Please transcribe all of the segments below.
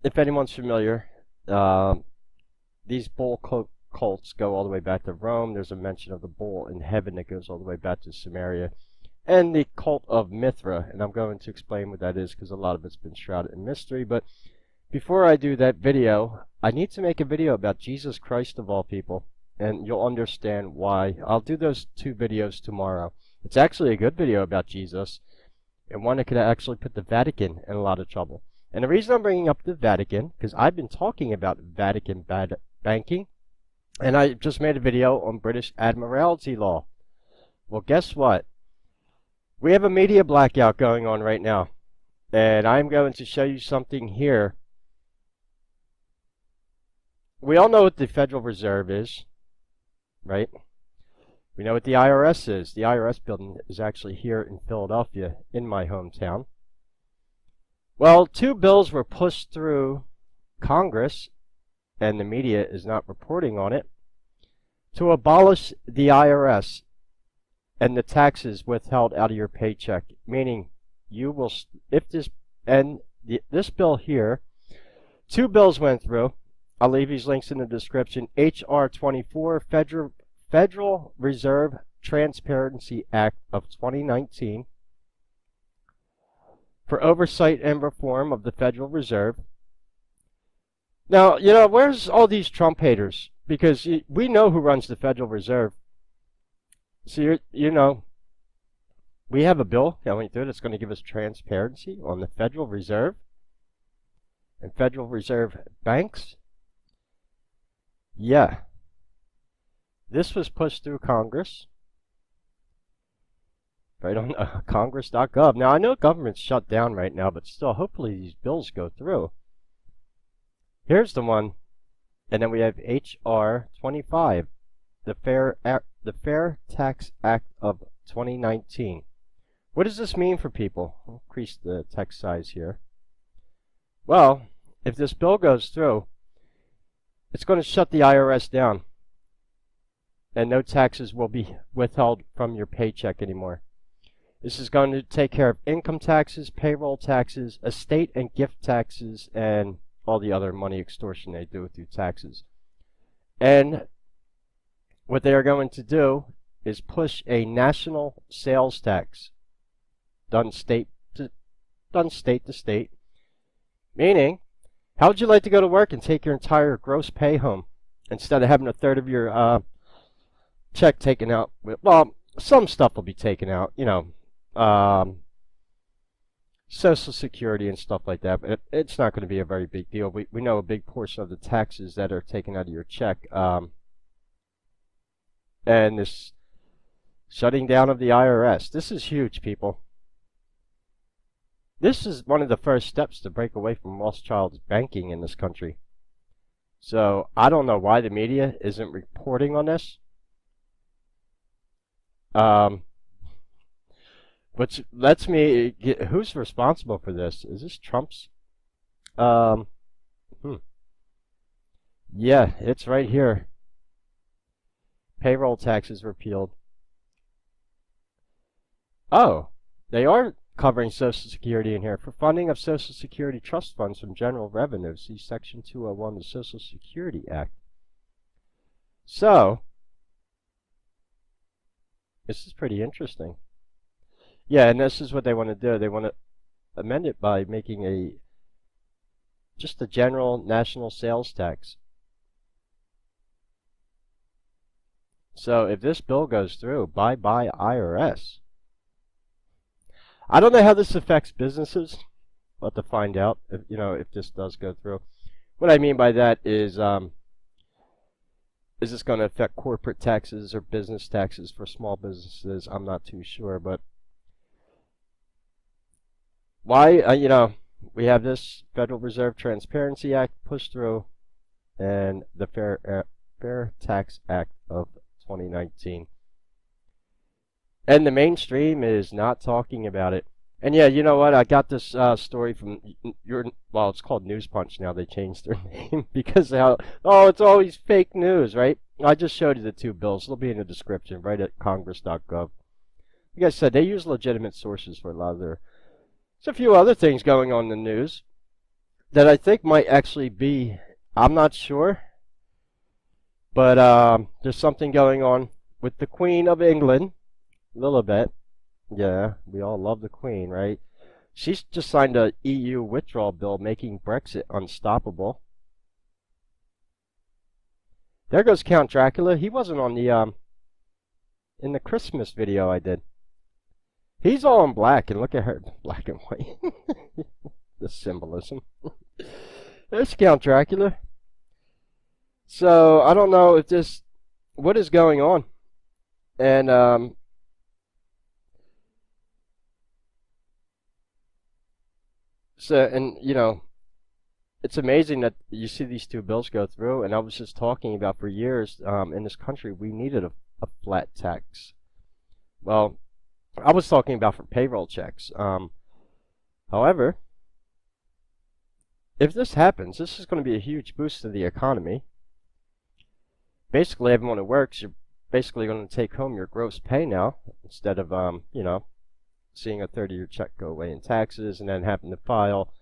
if anyone's familiar, uh, these cults go all the way back to Rome. There's a mention of the bull in heaven that goes all the way back to Samaria. And the cult of Mithra, and I'm going to explain what that is because a lot of it's been shrouded in mystery. But before I do that video, I need to make a video about Jesus Christ of all people, and you'll understand why. I'll do those two videos tomorrow. It's actually a good video about Jesus, and one that could actually put the Vatican in a lot of trouble. And the reason I'm bringing up the Vatican, because I've been talking about Vatican banking, and I just made a video on British Admiralty law. Well, guess what? We have a media blackout going on right now, and I'm going to show you something here. We all know what the Federal Reserve is, right? We know what the IRS is. The IRS building is actually here in Philadelphia, in my hometown. Well, two bills were pushed through Congress, and the media is not reporting on it, to abolish the IRS and the taxes withheld out of your paycheck. Meaning, you will, if this, and this bill here, two bills went through. I'll leave these links in the description. H.R. 24, Federal Reserve Transparency Act of 2019, for oversight and reform of the Federal Reserve. Now, you know, where's all these Trump haters? Because we know who runs the Federal Reserve. So, you know, we have a bill going through that's going to give us transparency on the Federal Reserve and Federal Reserve banks. Yeah. This was pushed through Congress. Right on Congress.gov. Now, I know government's shut down right now, but still, hopefully these bills go through. Here's the one. And then we have H.R. 25, the Fair Tax Act of 2019. What does this mean for people? I'll increase the text size here. Well, if this bill goes through, it's going to shut the IRS down, and no taxes will be withheld from your paycheck anymore. This is going to take care of income taxes, payroll taxes, estate and gift taxes, and all the other money extortion they do through taxes. And what they are going to do is push a national sales tax done state to state. Meaning, how would you like to go to work and take your entire gross pay home instead of having a third of your check taken out? Well, some stuff will be taken out, you know, Social Security and stuff like that, but it's not going to be a very big deal. We know a big portion of the taxes that are taken out of your check. And this shutting down of the IRS, this is huge, people. This is one of the first steps to break away from Rothschild's banking in this country. So I don't know why the media isn't reporting on this. Which lets me get, who's responsible for this? Is this Trump's? Yeah, it's right here. Payroll taxes repealed. Oh, they are covering Social Security in here. For funding of Social Security trust funds from general revenue, see Section 201 of the Social Security Act. So, this is pretty interesting. Yeah, and this is what they want to do. They want to amend it by making just a general national sales tax. So if this bill goes through, bye-bye IRS. I don't know how this affects businesses. We'll have to find out if, you know, if this does go through. What I mean by that is this going to affect corporate taxes or business taxes for small businesses? I'm not too sure, but why, you know, we have this Federal Reserve Transparency Act pushed through and the Fair Tax Act of 2019. And the mainstream is not talking about it. And yeah, you know what? I got this story from well, it's called News Punch now. They changed their name because how, oh, it's always fake news, right? I just showed you the two bills. They'll be in the description, right at congress.gov. Like I said, they use legitimate sources for a lot of their. There's a few other things going on in the news. that I think might actually be, I'm not sure, but there's something going on with the Queen of England, a little bit. Yeah, we all love the Queen, right? She's just signed a EU withdrawal bill making Brexit unstoppable. There goes Count Dracula. He wasn't on the in the Christmas video I did. He's all in black, and look at her, black and white. The symbolism. There's Count Dracula. So I don't know if this, what is going on, and you know, it's amazing that you see these two bills go through. And I was just talking about for years in this country we needed a flat tax. Well, I was talking about for payroll checks. However, if this happens, this is going to be a huge boost to the economy. Basically, everyone who works, you're basically going to take home your gross pay now instead of, you know, seeing a 30-year check go away in taxes and then having to file.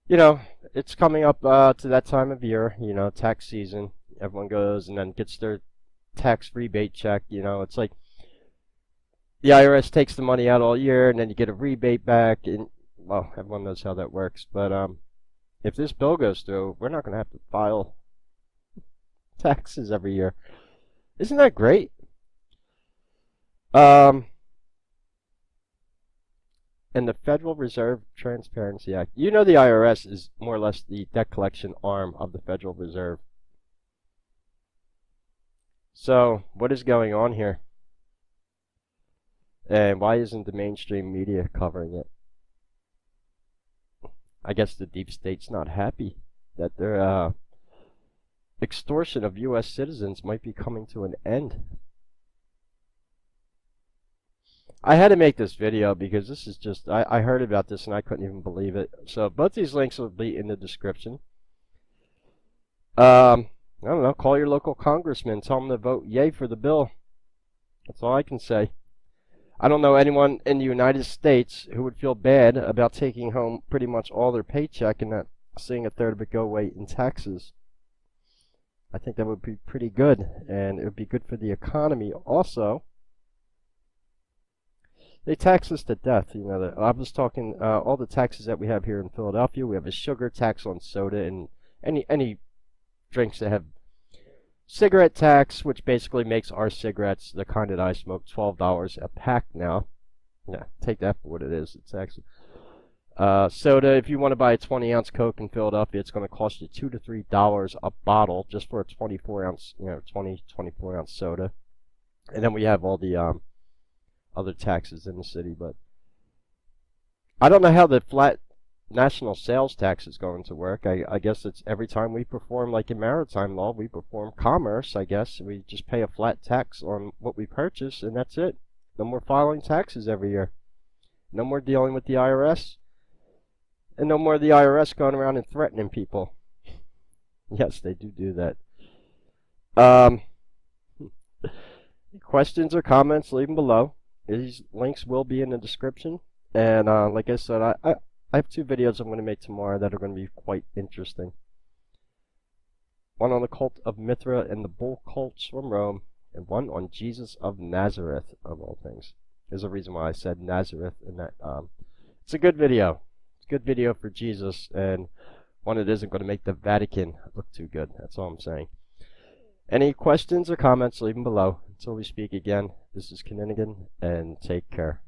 You know, it's coming up to that time of year, you know, tax season. Everyone goes and then gets their tax rebate check. You know, it's like the IRS takes the money out all year and then you get a rebate back. And, well, everyone knows how that works. But if this bill goes through, we're not going to have to file taxes every year. Isn't that great? And the Federal Reserve Transparency Act. You know the IRS is more or less the debt collection arm of the Federal Reserve. So, what is going on here? And why isn't the mainstream media covering it? I guess the deep state's not happy that their extortion of U.S. citizens might be coming to an end. I had to make this video because this is just, I heard about this and I couldn't even believe it. So both these links will be in the description. I don't know, call your local congressman, tell them to vote yay for the bill. That's all I can say. I don't know anyone in the United States who would feel bad about taking home pretty much all their paycheck and not seeing a third of it go away in taxes. I think that would be pretty good, and it would be good for the economy also. They tax us to death, you know. I was talking all the taxes that we have here in Philadelphia. We have a sugar tax on soda and any drinks that have cigarette tax, which basically makes our cigarettes, the kind that I smoke, $12 a pack now. Yeah, take that for what it is. It's actually soda. If you want to buy a 20-ounce Coke in Philadelphia, it's going to cost you $2 to $3 a bottle just for a 24-ounce, you know, 24-ounce soda. And then we have all the other taxes in the city, but I don't know how the flat national sales tax is going to work. I guess it's every time we perform, like in maritime law, we perform commerce, I guess. We just pay a flat tax on what we purchase, and that's it. No more filing taxes every year. No more dealing with the IRS. And no more of the IRS going around and threatening people. Yes, they do that. Questions or comments, leave them below. These links will be in the description. And like I said, I have 2 videos I'm going to make tomorrow that are going to be quite interesting. One on the cult of Mithra and the bull cults from Rome, and one on Jesus of Nazareth, of all things. There's a reason why I said Nazareth in that. It's a good video. It's a good video for Jesus, and one that isn't going to make the Vatican look too good. That's all I'm saying. Any questions or comments, leave them below. Until we speak again, this is Kinnigan, and take care.